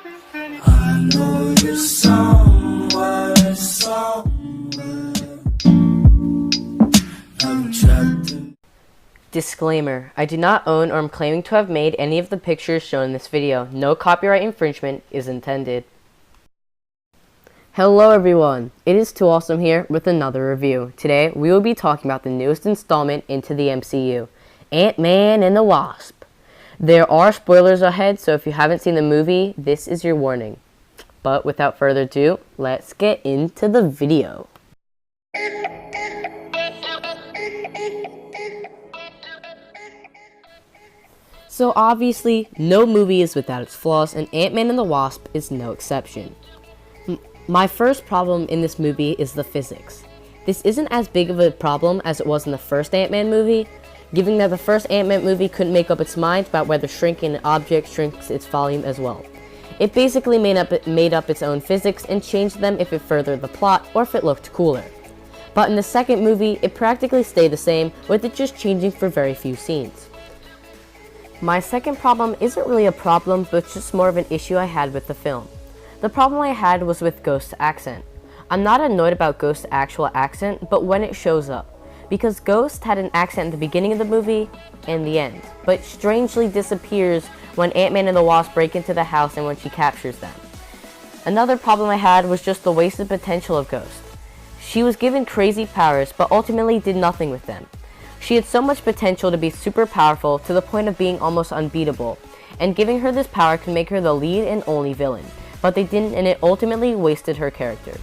I know you're somewhere, somewhere. I'm trapped in. Disclaimer, I do not own or am claiming to have made any of the pictures shown in this video. No copyright infringement is intended. Hello everyone, it is TooAwesome here with another review. Today we will be talking about the newest installment into the MCU, Ant-Man and the Wasp. There are spoilers ahead, so if you haven't seen the movie, this is your warning. But without further ado, let's get into the video. So obviously, no movie is without its flaws, and Ant-Man and the Wasp is no exception. My first problem in this movie is the physics. This isn't as big of a problem as it was in the first Ant-Man movie, given that the first Ant-Man movie couldn't make up its mind about whether shrinking an object shrinks its volume as well. It basically made up its own physics and changed them if it furthered the plot or if it looked cooler. But in the second movie, it practically stayed the same, with it just changing for very few scenes. My second problem isn't really a problem, but it's just more of an issue I had with the film. The problem I had was with Ghost's accent. I'm not annoyed about Ghost's actual accent, but when it shows up. Because Ghost had an accent at the beginning of the movie and the end, but strangely disappears when Ant-Man and the Wasp break into the house and when she captures them. Another problem I had was just the wasted potential of Ghost. She was given crazy powers, but ultimately did nothing with them. She had so much potential to be super powerful to the point of being almost unbeatable, and giving her this power can make her the lead and only villain, but they didn't, and it ultimately wasted her character.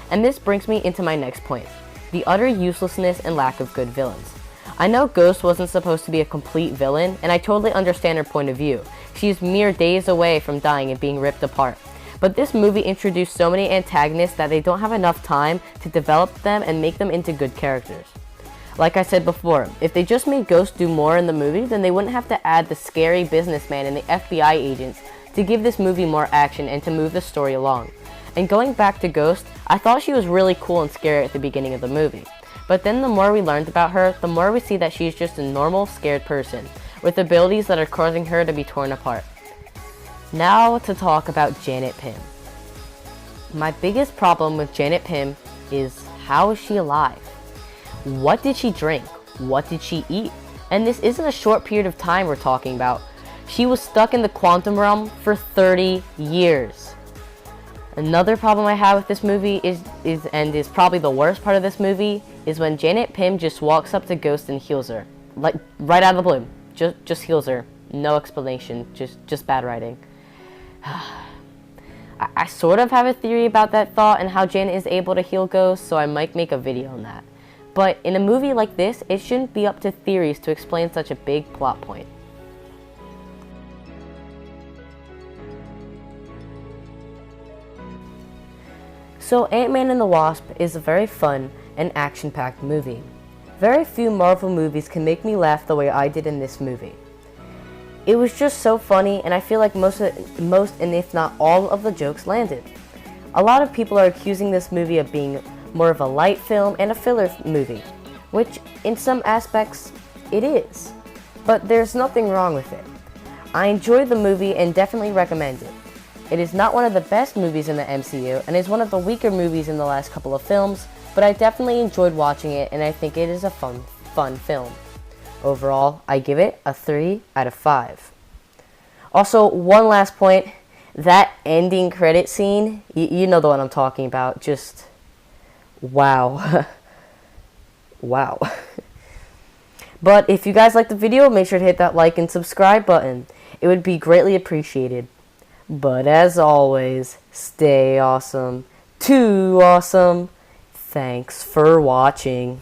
And this brings me into my next point, the utter uselessness and lack of good villains. I know Ghost wasn't supposed to be a complete villain, and I totally understand her point of view. She is mere days away from dying and being ripped apart. But this movie introduced so many antagonists that they don't have enough time to develop them and make them into good characters. Like I said before, if they just made Ghost do more in the movie, then they wouldn't have to add the scary businessman and the FBI agents to give this movie more action and to move the story along. And going back to Ghost, I thought she was really cool and scary at the beginning of the movie. But then the more we learned about her, the more we see that she's just a normal, scared person, with abilities that are causing her to be torn apart. Now to talk about Janet Pym. My biggest problem with Janet Pym is, how is she alive? What did she drink? What did she eat? And this isn't a short period of time we're talking about. She was stuck in the quantum realm for 30 years. Another problem I have with this movie is probably the worst part of this movie, is when Janet Pym just walks up to Ghost and heals her. Like, right out of the blue. Just heals her. No explanation. Just bad writing. I sort of have a theory about that thought and how Janet is able to heal Ghost, so I might make a video on that. But in a movie like this, it shouldn't be up to theories to explain such a big plot point. So Ant-Man and the Wasp is a very fun and action-packed movie. Very few Marvel movies can make me laugh the way I did in this movie. It was just so funny, and I feel like most and if not all of the jokes landed. A lot of people are accusing this movie of being more of a light film and a filler movie, which in some aspects it is. But there's nothing wrong with it. I enjoyed the movie and definitely recommend it. It is not one of the best movies in the MCU, and is one of the weaker movies in the last couple of films, but I definitely enjoyed watching it, and I think it is a fun film. Overall, I give it a 3 out of 5. Also, one last point, that ending credit scene, you know the one I'm talking about, just wow. Wow. But if you guys liked the video, make sure to hit that like and subscribe button. It would be greatly appreciated. But as always, stay awesome. TooAwesome. Thanks for watching.